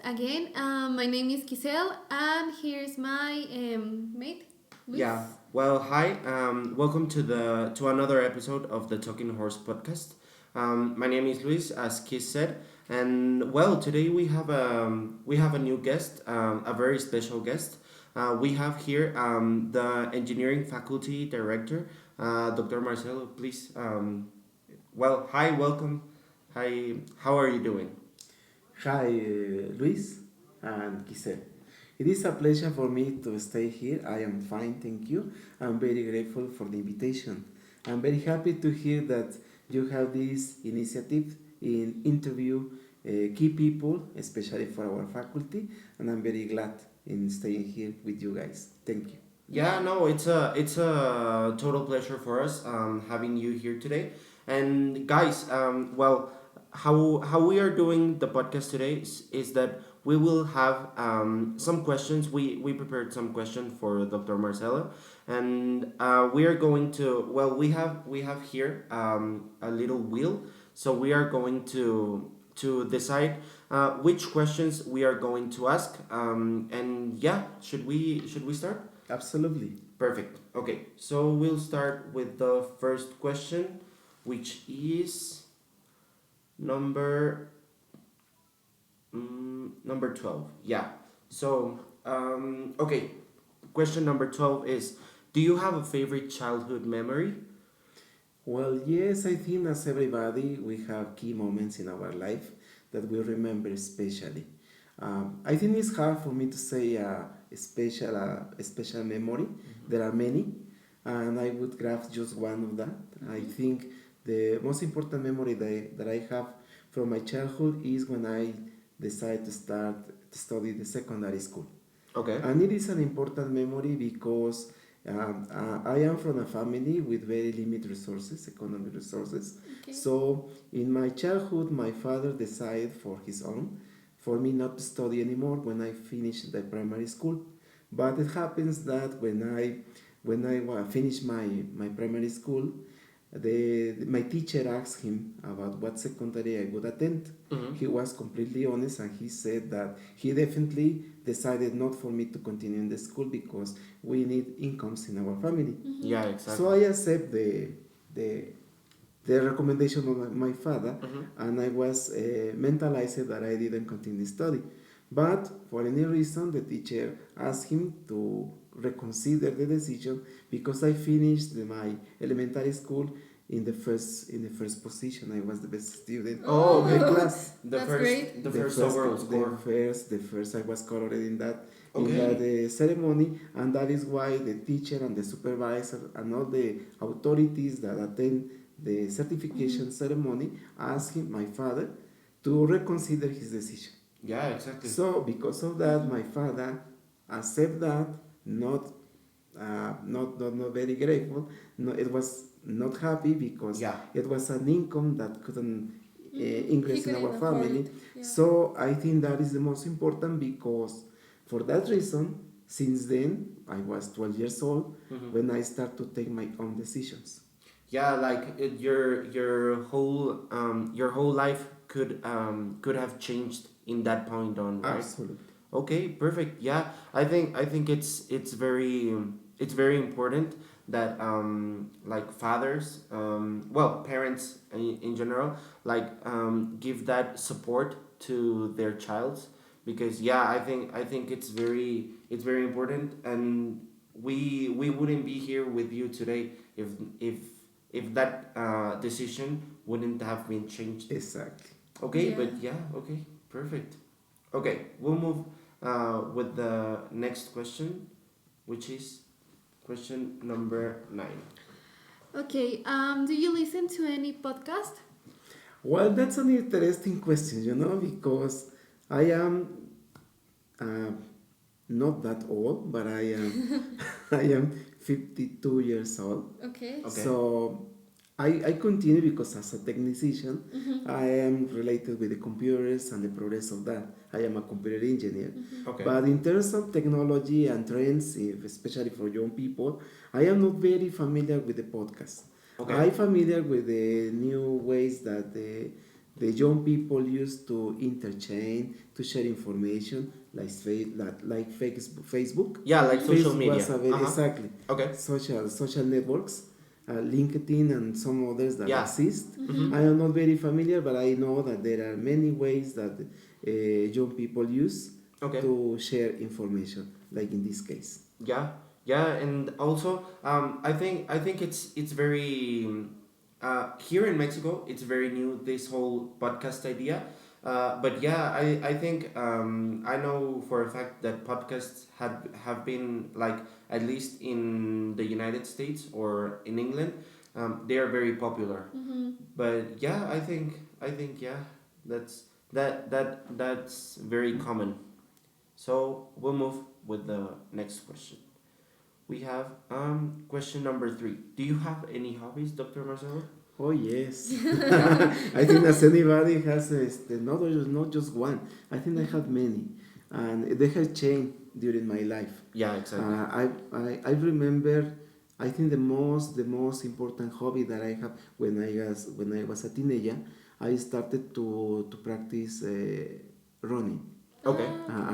again. My name is Giselle, and here's my mate, Luis. Yeah. Well, hi. Welcome to another episode of the Talking Horse podcast. My name is Luis, as Kiss said, and well, today we have a new guest, a very special guest. We have here the engineering faculty director, Dr. Marcelo. Please. Hi. Welcome. Hi. How are you doing? Hi, Luis and Giselle. It is a pleasure for me to stay here. I am fine, thank you. I'm very grateful for the invitation. I'm very happy to hear that you have this initiative in interview key people, especially for our faculty, and I'm very glad in staying here with you guys. Thank you. Yeah, no, it's a total pleasure for us having you here today. And guys, how we are doing the podcast today is that we will have some questions. We prepared some questions for Dr. Marcelo, and we are going to we have here a little wheel, so we are going to decide which questions we are going to ask. And yeah, should we start? Absolutely. Perfect. Okay, so we'll start with the first question, which is number number 12. Yeah. So, okay, question number 12 is, do you have a favorite childhood memory? Well, yes, I think as everybody, we have key moments in our life that we remember especially. I think it's hard for me to say a special memory. There are many, and I would grab just one of that. I think the most important memory that I have from my childhood is when I decided to start to study the secondary school. Okay. And it is an important memory because I am from a family with very limited resources, economic resources. Okay. So in my childhood, my father decided for his own for me not to study anymore when I finished the primary school. But it happens that when I finished my primary school, my teacher asked him about what secondary I would attend. He was completely honest and he said that he definitely decided not for me to continue in the school because we need incomes in our family. Yeah, exactly. So I accept the recommendation of my father, and I was mentalized that I didn't continue study. But for any reason, the teacher asked him to reconsider the decision because I finished my elementary school in the first position. I was the best student Oh, in the okay. class. The That's first great. the first overall score. The first I was colored in that Okay. ceremony, and that is why the teacher and the supervisor and all the authorities that attend the certification ceremony asked him, my father, to reconsider his decision. Yeah, exactly. So because of that, my father accept that, not very grateful. No, it was not happy because Yeah. it was an income that couldn't increase in couldn't our afford family. it, yeah. So I think that is the most important because for that reason, since then I was 12 years old when I start to take my own decisions. Yeah, like your whole life could have changed in that point on, right? Absolutely. Okay, perfect. Yeah, I think it's very important that like fathers, parents in general, like give that support to their childs, because yeah, I think it's very important, and we wouldn't be here with you today if if that decision wouldn't have been changed. Exactly. Okay, Yeah. but yeah, okay, perfect. Okay, we'll move with the next question, which is question number 9. Okay. Do you listen to any podcast? Well, that's an interesting question, because I am uh, not that old, but I am I am 52 years old. Okay. Okay. So I continue because as a technician, I am related with the computers and the progress of that. I am a computer engineer. Okay. But in terms of technology and trends, especially for young people, I am not very familiar with the podcast. Okay. I'm familiar with the new ways that the young people used to interchange, to share information, like Facebook. Yeah, like social Facebook media. was a very, Uh-huh. exactly, Okay. social networks, LinkedIn and some others that Yeah. exist. Mm-hmm. I am not very familiar, but I know that there are many ways that young people use Okay. to share information, like in this case. Yeah, yeah, and also I think it's very here in Mexico it's very new, this whole podcast idea. But yeah, I think I know for a fact that podcasts have been, like, at least in the United States or in England, they are very popular. Mm-hmm. But yeah, I think yeah, that's very common. So we'll move with the next question. We have question number 3. Do you have any hobbies, Dr. Marcelo? Oh yes, I think as anybody has not just one. I think I have many, and they have changed during my life. Yeah, exactly. I remember. I think the most important hobby that I have when I was a teenager, I started to practice running. Okay.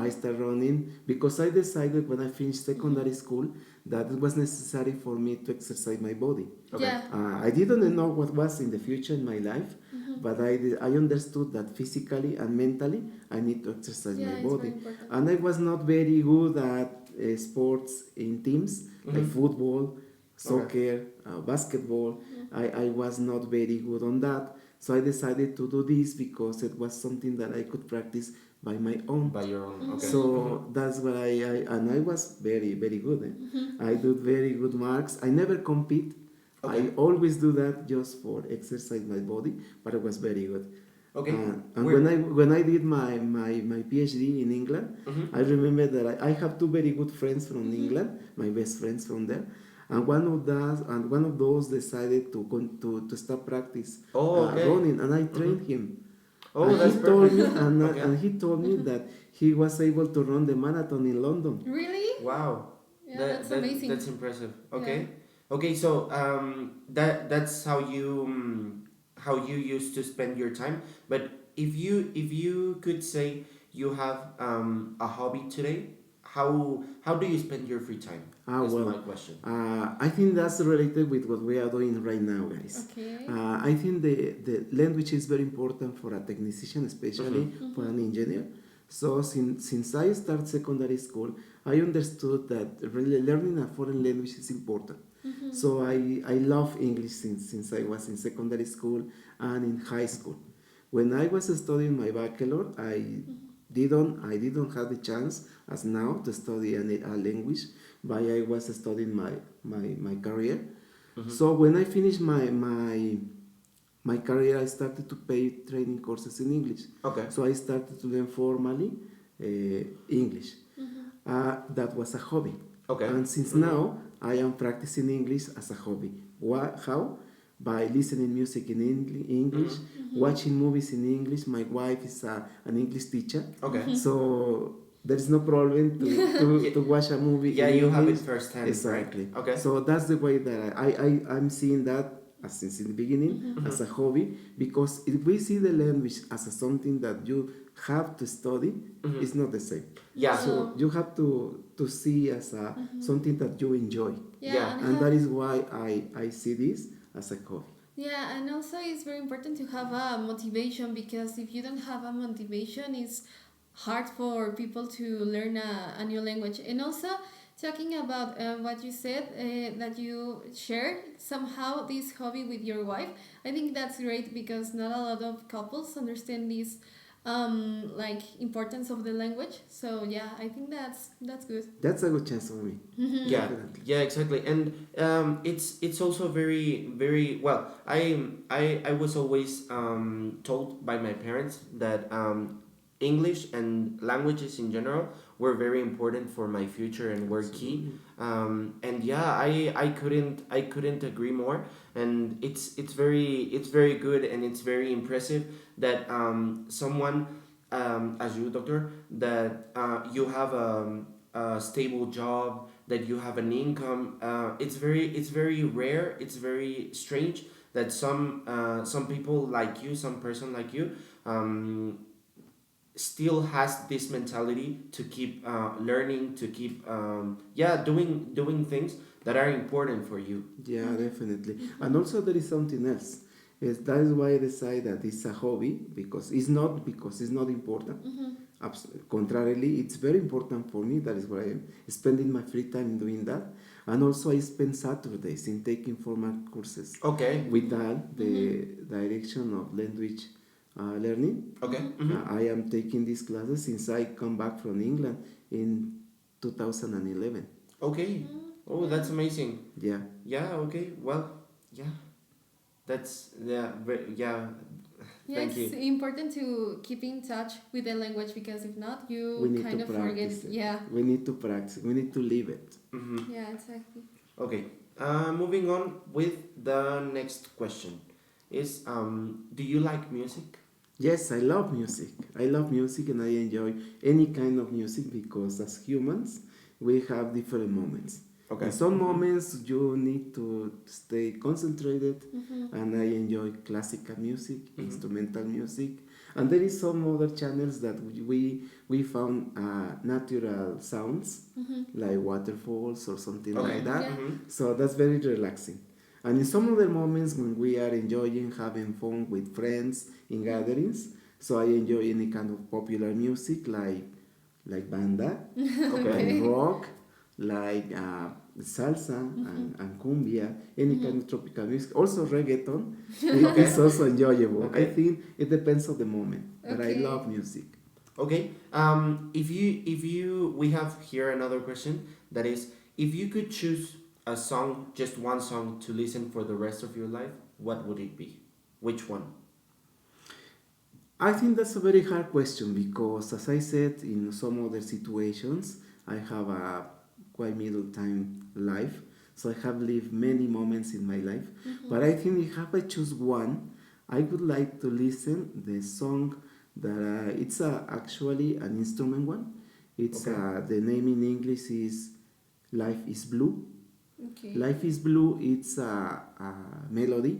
I started running because I decided when I finished secondary school that it was necessary for me to exercise my body. Okay. Yeah. I didn't know what was in the future in my life, but I understood that physically and mentally I need to exercise Yeah, my it's very body. important. And I was not very good at sports in teams like football, soccer, basketball. I was not very good on that. So I decided to do this because it was something that I could practice by my own. By your own. Okay. So that's what I was very, very good. I did very good marks. I never compete. Okay. I always do that just for exercise my body, but I was very good. Okay. And when I did my PhD in England, I remember that I have two very good friends from England, my best friends from there, and one of those decided to start practice running, and I trained him. Oh, And that's he told me, perfect. Okay. and he told me that he was able to run the marathon in London. Really? Wow. Yeah, that's amazing. That's impressive. Okay. Okay, so that's how you used to spend your time. But if you could say you have a hobby today, how do you spend your free time? Is my question. I think that's related with what we are doing right now, guys. Okay. I think the language is very important for a technician, especially for an engineer. So since I started secondary school, I understood that really learning a foreign language is important. So I love English since I was in secondary school and in high school. When I was studying my bachelor, I didn't have the chance as now to study a language, but I was studying my career. So when I finished my career, I started to pay training courses in English. Okay. So I started to learn formally English. That was a hobby. Okay. And since now, I am practicing English as a hobby. How? By listening music in English, watching movies in English. My wife is an English teacher. Okay. So there is no problem to watch a movie Yeah, in you have it English. firsthand. Exactly. Right? Okay. So that's the way that I'm seeing that since in the beginning as a hobby, because if we see the language as something that you have to study, it's not the same. Yeah. So you have to see as something that you enjoy. Yeah, And that is why I see this as a hobby. yeah, and also it's very important to have a motivation, because if you don't have a motivation, it's hard for people to learn a new language. And also, talking about what you said, that you share somehow this hobby with your wife, I think that's great, because not a lot of couples understand this like importance of the language. So yeah, I think that's good. That's a good chance for me. Yeah, Definitely. yeah, exactly. And it's also very, very well. I was always told by my parents that English and languages in general were very important for my future and were key. And yeah, I couldn't agree more. And it's very good, and it's very impressive that someone as you, doctor, that you have a stable job, that you have an income. It's very rare. It's very strange that some people like you, some person like you, um, still has this mentality to keep learning, to keep doing things that are important for you. Yeah, Mm-hmm. definitely. Mm-hmm. And also there is something else. That is why I decided that it's a hobby because it's not important. Mm-hmm. Contrarily, it's very important for me. That is why I'm spending my free time doing that. And also I spend Saturdays in taking formal courses Okay. with that, Mm-hmm. the direction of language learning. Okay. Mm-hmm. Mm-hmm. I am taking these classes since I come back from England in 2011. Okay. Oh, Yeah. that's amazing. Yeah. Yeah. Okay. Well. Yeah. That's yeah. Yeah, Thank it's you. important to keep in touch with the language because if not, We you need to kind of forget. practice it. Yeah. We need to practice. We need to live it. Mm-hmm. Yeah, exactly. Okay. Moving on with the next question is do you like music? Yes, I love music. I love music and I enjoy any kind of music because as humans, we have different moments. Okay. In some Mm-hmm. moments, you need to stay concentrated, Mm-hmm. and I enjoy classical music, Mm-hmm. instrumental music, and there is some other channels that we found natural sounds Mm-hmm. like waterfalls or something Okay. like that. Yeah. Mm-hmm. So that's very relaxing. And in some other moments when we are enjoying having fun with friends in gatherings, so I enjoy any kind of popular music like banda, like Okay. rock, like salsa and cumbia, any Mm-hmm. kind of tropical music. Also reggaeton, Okay. it's also enjoyable. I Okay. think it depends on the moment, but I Okay. love music. Okay. If you we have here another question that is if you could choose a song, just one song to listen for the rest of your life, what would it be? Which one? I think that's a very hard question because, as I said, in some other situations, I have a quite middle time life, so I have lived many moments in my life. Mm-hmm. But I think if I choose one, I would like to listen the song that it's actually an instrument one. It's Okay. the name in English is "Life Is Blue." Okay. Life is Blue, it's a melody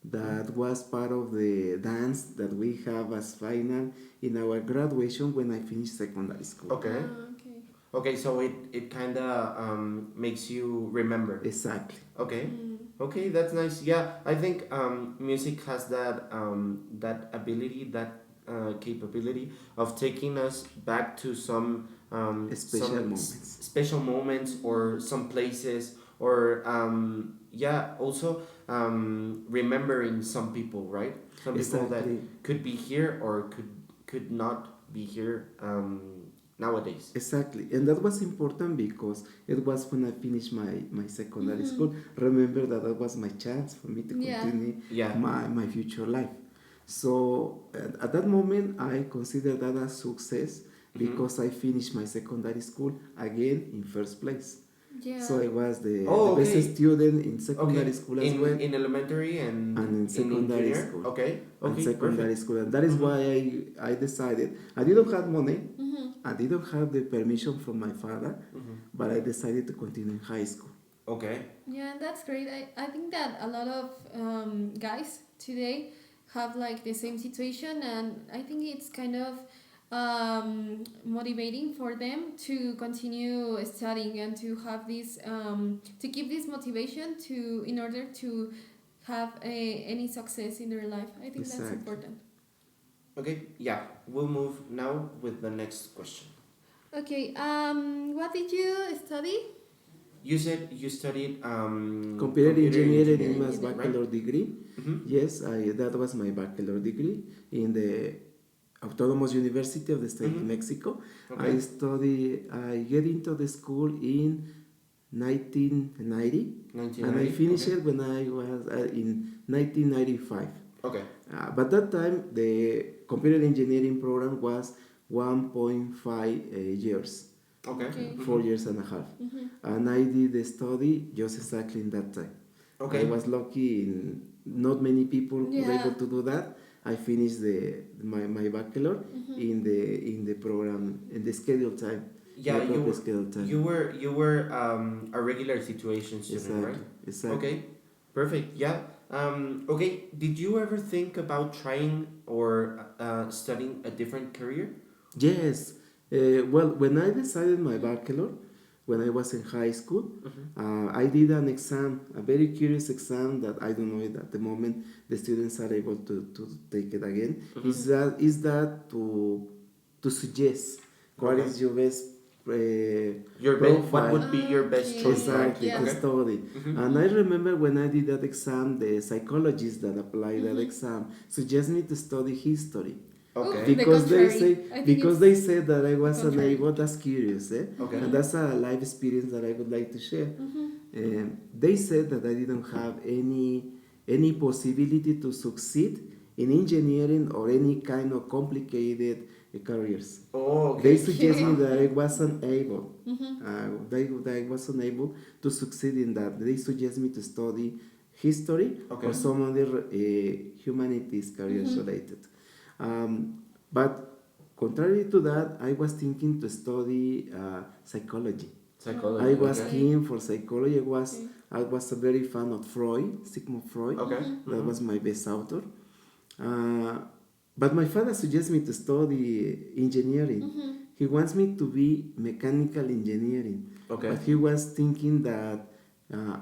that was part of the dance that we have as final in our graduation when I finished secondary school. Okay. Okay. Okay, so it kind of makes you remember. Exactly. Okay. Mm. Okay, that's nice. Yeah, I think music has that ability, that capability of taking us back to Special some moments. special moments or some places or also remembering some people, right? Some people that Exactly. could be here or could not be here nowadays. Exactly. And that was important because it was when I finished my secondary Mm-hmm. school. Remember that was my chance for me to Yeah. continue Yeah. my future life. So at that moment, I consider that a success because I finished my secondary school again in first place. Yeah. So I was the Oh, best okay. student in secondary Okay. school as well, In elementary and in in secondary junior. school. Okay. And Okay. secondary Perfect. school. And that is Mhm. why I decided, I didn't have money, Mm-hmm. I didn't have the permission from my father, Mhm. but I decided to continue in high school. Okay. Yeah, that's great. I think that a lot of guys today have like the same situation, and I think it's kind of motivating for them to continue studying and to have this to keep this motivation to in order to have any success in their life. I think that's Exactly. important. Okay. Yeah. We'll move now with the next question. Okay. What did you study? You said you studied Computer engineering in my engineering. bachelor degree. Mm-hmm. Yes, that was my bachelor degree in the Autónoma University of the State of Mhm. Mexico. Okay. I get into the school in 1990, and I 1990. finished Okay. it when I was in 1995. Okay. But that time, the computer engineering program was 1.5 years, Okay. Okay. Mhm. 4 years and a half. Mm-hmm. And I did the study just exactly in that time. Okay. I was lucky, not many people were Yeah. able to do that. I finished my bachelor Mm-hmm. in the program, in the scheduled time. Yeah, my proper schedule time. you were a regular situation student, right? Exactly. Okay, perfect. Yeah. Okay. Did you ever think about trying or studying a different career? Yes. Well, when I decided my bachelor, when I was in high school, I did an exam, a very curious exam that I don't know it at the moment the students are able to take it again. Is that to suggest what Okay. is your best What profile. would be your best choice, right? Exactly, to Yeah. Okay. study. And I remember when I did that exam, the psychologists that apply that exam suggest me to study history. Oof, Okay. the Because they contrary. say I think because it's they said that I the was contrary. unable. That's curious, eh? Okay. And that's a life experience that I would like to share. They said that I didn't have any possibility to succeed in engineering or any kind of complicated careers. Oh, They okay. suggest me Okay. that I wasn't able. That I wasn't able to succeed in that. They suggest me to study history Okay. or some other humanities careers related. But contrary to that, I was thinking to study psychology. Psychology. I was Okay. keen for psychology. Okay. I was a very fan of Freud, Sigmund Freud. Okay. That was my best author. Uh, but my father suggests me to study engineering. He wants me to be mechanical engineering. Okay. But he was thinking that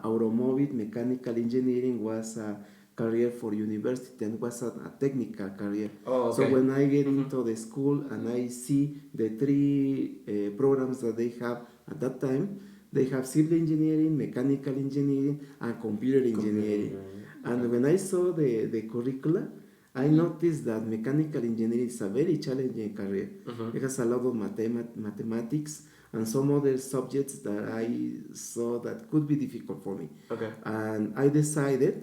automobile mechanical engineering was a career for university and was a technical career. Oh, So okay. when I get into the school and I see the three programs that they have at that time, they have civil engineering, mechanical engineering, and computer engineering. And when I saw the curricula, I noticed that mechanical engineering is a very challenging career. It has a lot of mathematics and some other subjects that I saw that could be difficult for me. Okay. And I decided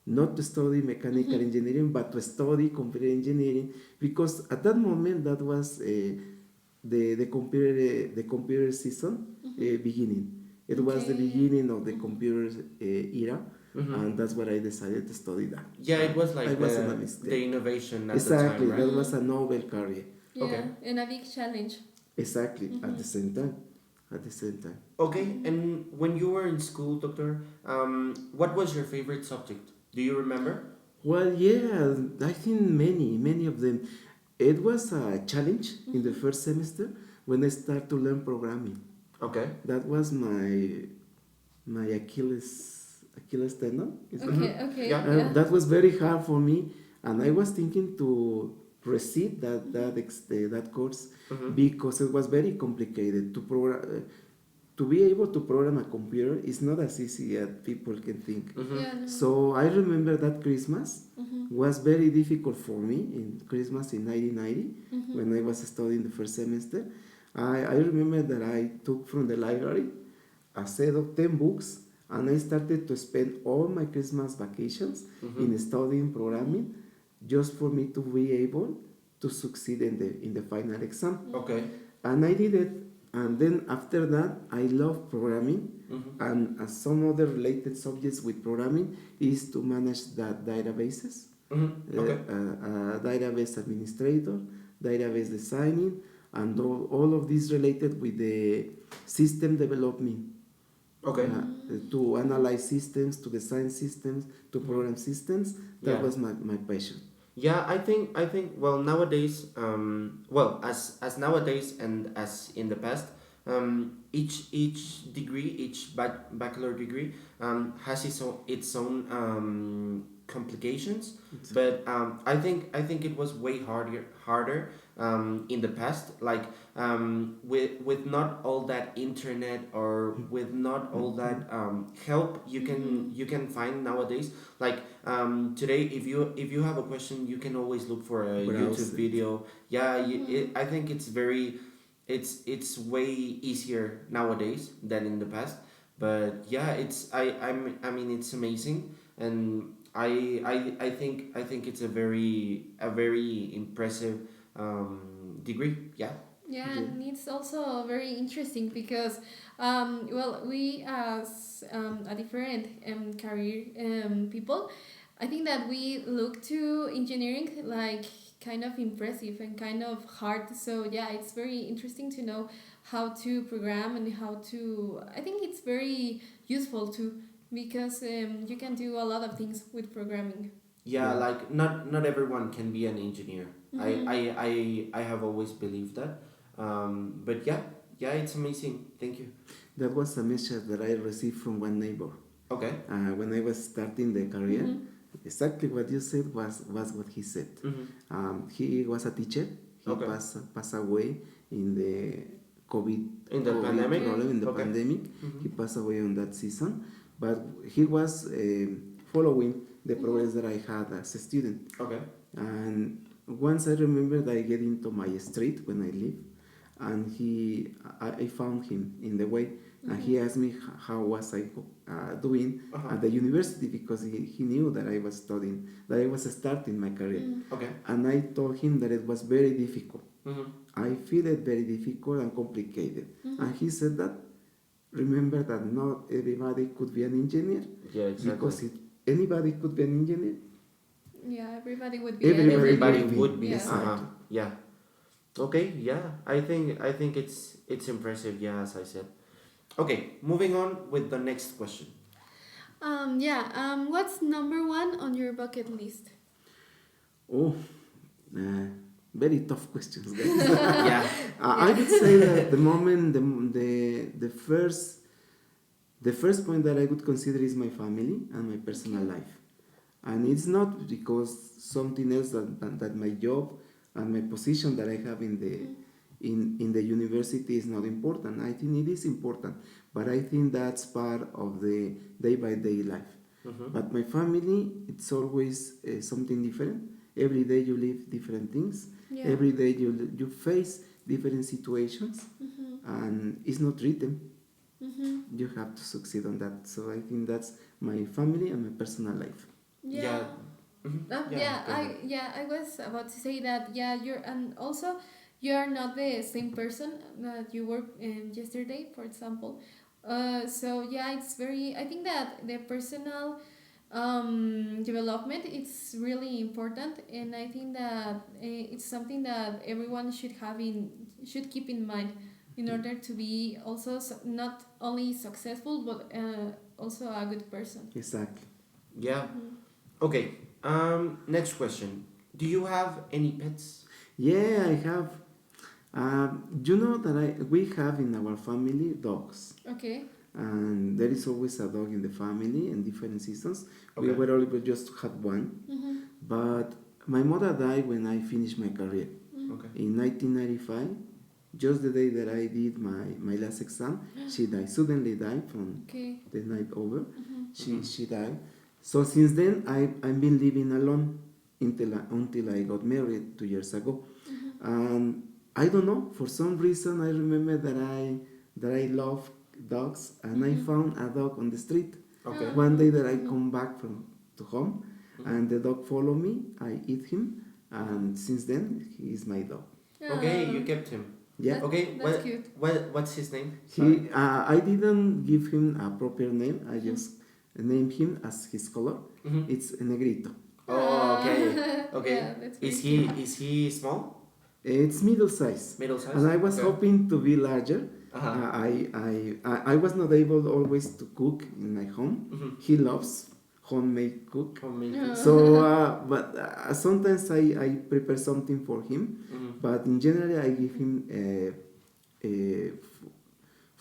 not to study mechanical engineering, but to study computer engineering because at that moment that was the computer season beginning. It was the Okay. beginning of the computer era, and that's what I decided to study that. Yeah, it was like I wasn't a the mistake. innovation at Exactly, the time, that right? was a novel career. Yeah, Okay. and a big challenge. Exactly, at the same time. At the same time. Okay, and when you were in school, doctor, what was your favorite subject? Do you remember? Well, yeah, I think many of them. It was a challenge in the first semester when I started to learn programming. Okay. That was my Achilles tendon. Is that Okay, okay, Yeah. yeah. That was very hard for me, and I was thinking to proceed that course because it was very complicated to program. To be able to program a computer is not as easy as people can think. Yeah, no. So I remember that Christmas was very difficult for me in Christmas in 1990 when I was studying the first semester. I remember that I took from the library a set of 10 books and I started to spend all my Christmas vacations in studying programming just for me to be able to succeed in the final exam. Okay. And I did it. And then after that, I love programming. And some other related subjects with programming is to manage that databases, Okay. database administrator, database designing, and all of these related with the system development. Okay. To analyze systems, to design systems, to program systems. That Yeah. was my passion. Yeah, I think well nowadays well as nowadays and as in the past each degree each bachelor degree has its own complications, but I think it was way harder in the past, like with not all that internet or with not all that help you can find nowadays, like today if you have a question you can always look for a Browse YouTube it. video. Yeah, I think it's way easier nowadays than in the past, but yeah, I mean it's amazing, and I think it's a very impressive degree. Yeah. Yeah, and it's also very interesting because, well, we as a different career people, I think that we look to engineering like kind of impressive and kind of hard. So yeah, it's very interesting to know how to program and how to. I think it's very useful too because you can do a lot of things with programming. Yeah, Yeah. like not everyone can be an engineer. I have always believed that. But yeah, yeah, it's amazing. Thank you. That was a message that I received from one neighbor. Okay. When I was starting the career, Mhm. exactly what you said was what he said. He was a teacher. He Okay. passed away in the COVID, In the COVID pandemic? problem, in the Okay. pandemic. Mhm. He passed away on that season, but he was following the progress that I had as a student. Okay. And once I remember that I get into my street when I live, and I found him in the way, and he asked me how was I doing Uh-huh. at the university because he knew that I was studying, that I was starting my career, Okay. and I told him that it was very difficult. Mhm. I feel it very difficult and complicated, and he said that remember that not everybody could be an engineer, Yeah, exactly. because if anybody could be an engineer, Yeah, everybody would be. Everybody Everybody would be. would be. Yeah. Exactly. Yeah. Okay. Yeah. I think it's impressive. Yeah, as I said. Okay. Moving on with the next question. Yeah. What's number one on your bucket list? Oh, very tough questions, guys. Yeah. I would say that the moment the first point that I would consider is my family and my personal life, and it's not because something else that my job and my position that I have in the in the university is not important. I think it is important, but I think that's part of the day by day life. Mhm. But my family, it's always something different. Every day you live different things. Yeah. Every day you face different situations, and it's not written. You have to succeed on that. So I think that's my family and my personal life. Yeah. Mhm. Yeah, go ahead. I was about to say that. Yeah, you're and also you are not the same person that you were yesterday, for example. So yeah, it's very. I think that the personal development is really important, and I think that it's something that everyone should keep in mind in order to be also not only successful but also a good person. Exactly. Yeah. Okay. Next question. Do you have any pets? Yeah, I have. You know that we have in our family dogs, Okay. and there is always a dog in the family in different seasons. We Okay. were able just to have one, but my mother died when I finished my career Okay. in 1995. Just the day that I did my last exam, she died. Suddenly died from Okay. the night over. She died. So since then, I've been living alone until I got married 2 years ago. And I don't know, for some reason I remember that I love dogs, and I found a dog on the street. Okay. One day that I come back from to home, and the dog follow me, I eat him, and since then he is my dog. Okay, you kept him. Yeah. Okay, That's cute. what's his name? Sorry. I didn't give him a proper name. I just named him as his color. Mhm. It's Negrito. Oh, okay. Okay. Yeah, that's very Is he small? It's middle size. Middle size? And I was Okay. hoping to be larger. Uh-huh. I was not able always to cook in my home. Mhm. He loves homemade cook. Homemade. Yeah. So, but sometimes I prepare something for him. Mhm. But in general, I give him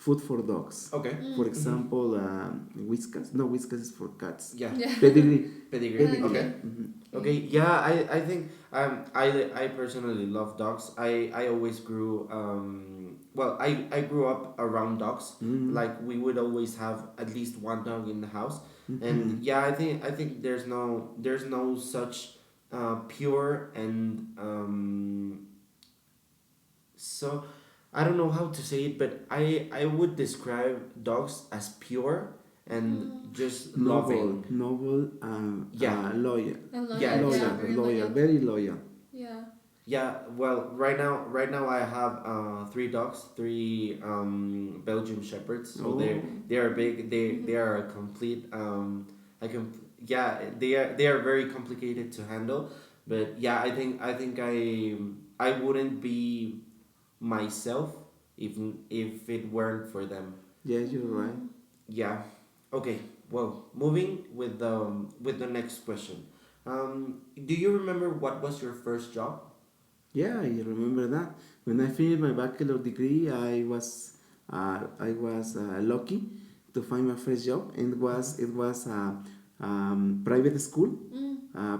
food for dogs. Okay. For example, Whiskas. No, Whiskas is for cats. Yeah. Yeah. Pedigree. Pedigree. Pedigree. Okay. Okay. Yeah, I think I personally love dogs. I always grew well I grew up around dogs. Like we would always have at least one dog in the house. And yeah, I think there's no such pure and so I don't know how to say it, but I would describe dogs as pure and just loving. Noble, Yeah. loyal. Yeah, very Loyal, very loyal. Yeah. Yeah, well, right now I have three dogs, three Belgian shepherds. So they are big. They are a complete yeah, they are very complicated to handle. But yeah, I think I wouldn't be myself if it weren't for them. Yeah, you're right. Yeah. Okay. Well, moving with the next question. Do you remember what was your first job? Yeah, I remember that. When I finished my bachelor degree, I was lucky to find my first job, and it was a private school.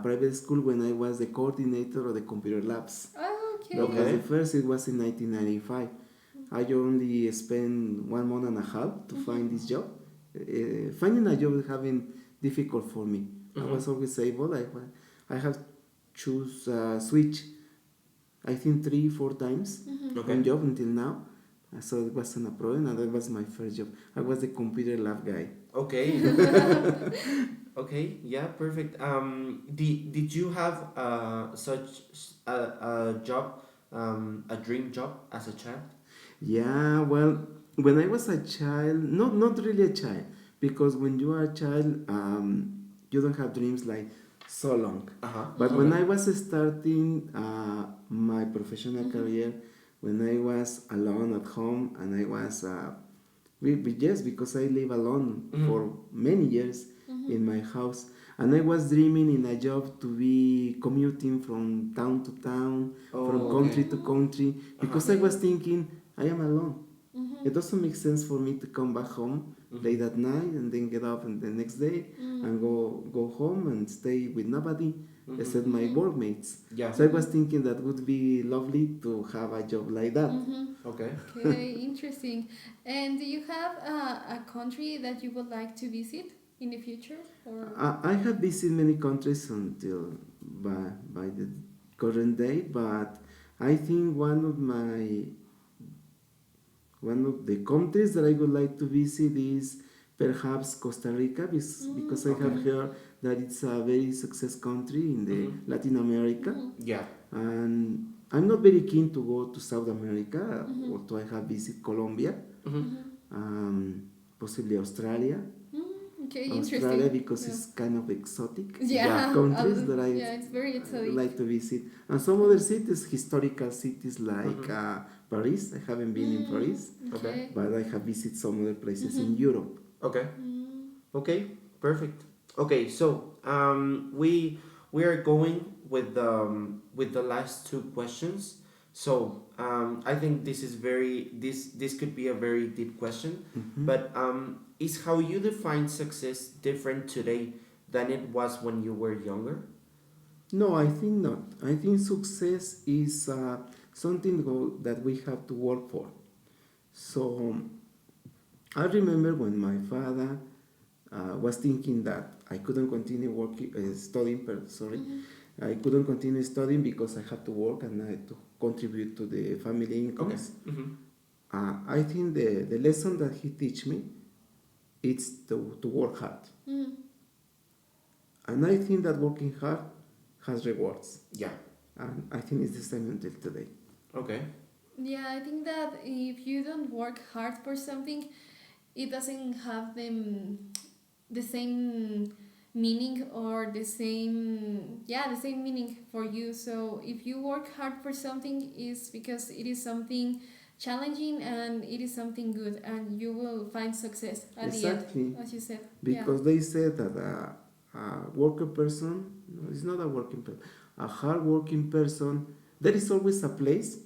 Private school when I was the coordinator of the computer labs. Oh, That okay. was the Okay. first. It was in 1995. I only spent 1 month and a half to find this job. Finding a job having difficult for me. I was always able. I have choose switch. I think 3 4 times Okay. one job until now. So it wasn't a problem, and that was my first job. I was the computer lab guy. Okay. Okay. Yeah. Perfect. Did you have such a job, a dream job as a child? Yeah, well, when I was a child, not really a child, because when you are a child, you don't have dreams like so long. Uh huh. But when Okay. I was starting my professional career, when I was alone at home and I was, yes, because I live alone for many years in my house, and I was dreaming in a job to be commuting from town to town, from Oh. country Okay. to country, because I was thinking, I am alone. It doesn't make sense for me to come back home late at night and then get up and the next day and go home and stay with nobody except my workmates. Yeah. So I was thinking that would be lovely to have a job like that. Okay. Okay, interesting. And do you have a country that you would like to visit in the future? Or I have visited many countries until by the current day, but I think one of the countries that I would like to visit is perhaps Costa Rica, because I have Okay. heard that it's a very success country in the Latin America, Yeah. and I'm not very keen to go to South America, or to I have visit Colombia, possibly Australia. okay, Australia interesting. because it's kind of exotic Yeah, countries that I yeah, it's very exotic. like to visit, and some other cities, historical cities like Paris. I haven't been in Paris, Okay. but I have visited some other places in Europe. Okay. Okay. Perfect. Okay. So we are going with the last two questions. So I think this is this could be a very deep question, but is how you define success different today than it was when you were younger? No, I think not. I think success is something that we have to work for. So I remember when my father was thinking that I couldn't continue working, studying. Sorry, I couldn't continue studying because I had to work and I had to contribute to the family Okay. incomes. I think the lesson that he teach me is to work hard, and I think that working hard has rewards, Yeah. and I think it's the same until today. Okay. Yeah, I think that if you don't work hard for something, it doesn't have the same meaning or the same meaning for you. So if you work hard for something, is because it is something challenging and it is something good, and you will find success at the Exactly. end, as you said. Because they said that a working person, no, it's not a working person, a hard working person, there is always a place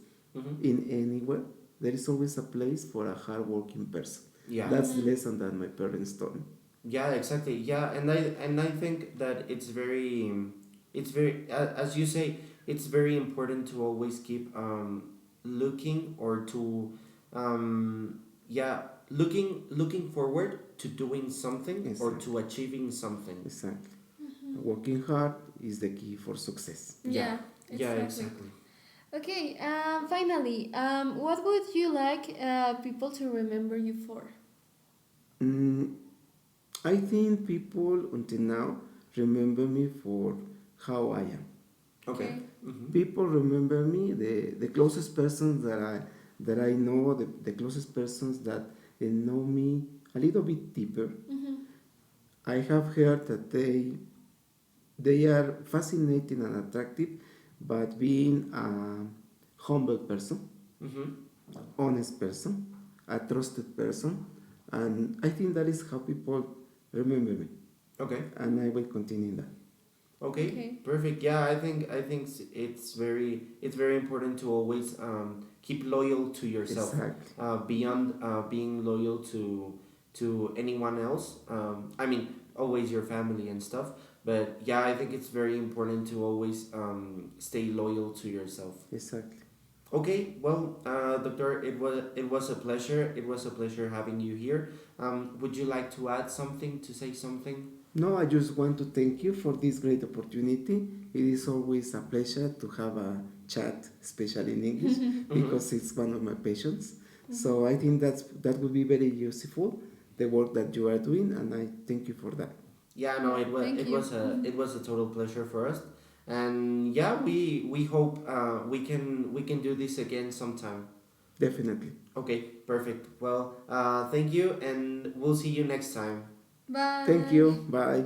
in anywhere. There is always a place for a hard working person. Yeah. That's the lesson that my parents taught me. Yeah, exactly. Yeah, and I think that it's very as you say, it's very important to always keep looking or to yeah, looking forward to doing something or to achieving something. Exactly. Working hard is the key for success. Yeah, Yeah, exactly. exactly. Okay, finally, what would you like people to remember you for? Mm, I think people until now remember me for how I am. Okay. People remember me, the closest persons that I know, the closest persons that know me a little bit deeper. I have heard that they are fascinating and attractive, but being a humble person, honest person, a trusted person, and I think that is how people remember me, Okay. and I will continue that. Okay. Okay. Perfect. Yeah, I think it's very important to always keep loyal to yourself. Exactly. Beyond being loyal to anyone else. I mean, always your family and stuff. But yeah, I think it's very important to always stay loyal to yourself. Exactly. Okay, well, doctor, it was a pleasure. It was a pleasure having you here. Would you like to add something? To say something? No, I just want to thank you for this great opportunity. It is always a pleasure to have a chat, especially in English, because it's one of my passions. So I think that would be very useful, the work that you are doing, and I thank you for that. Yeah, no, Thank it you. was a total pleasure for us, and yeah, we hope we can do this again sometime. Definitely. Okay, perfect. Well, thank you, and we'll see you next time. Thank Bye. you. Bye.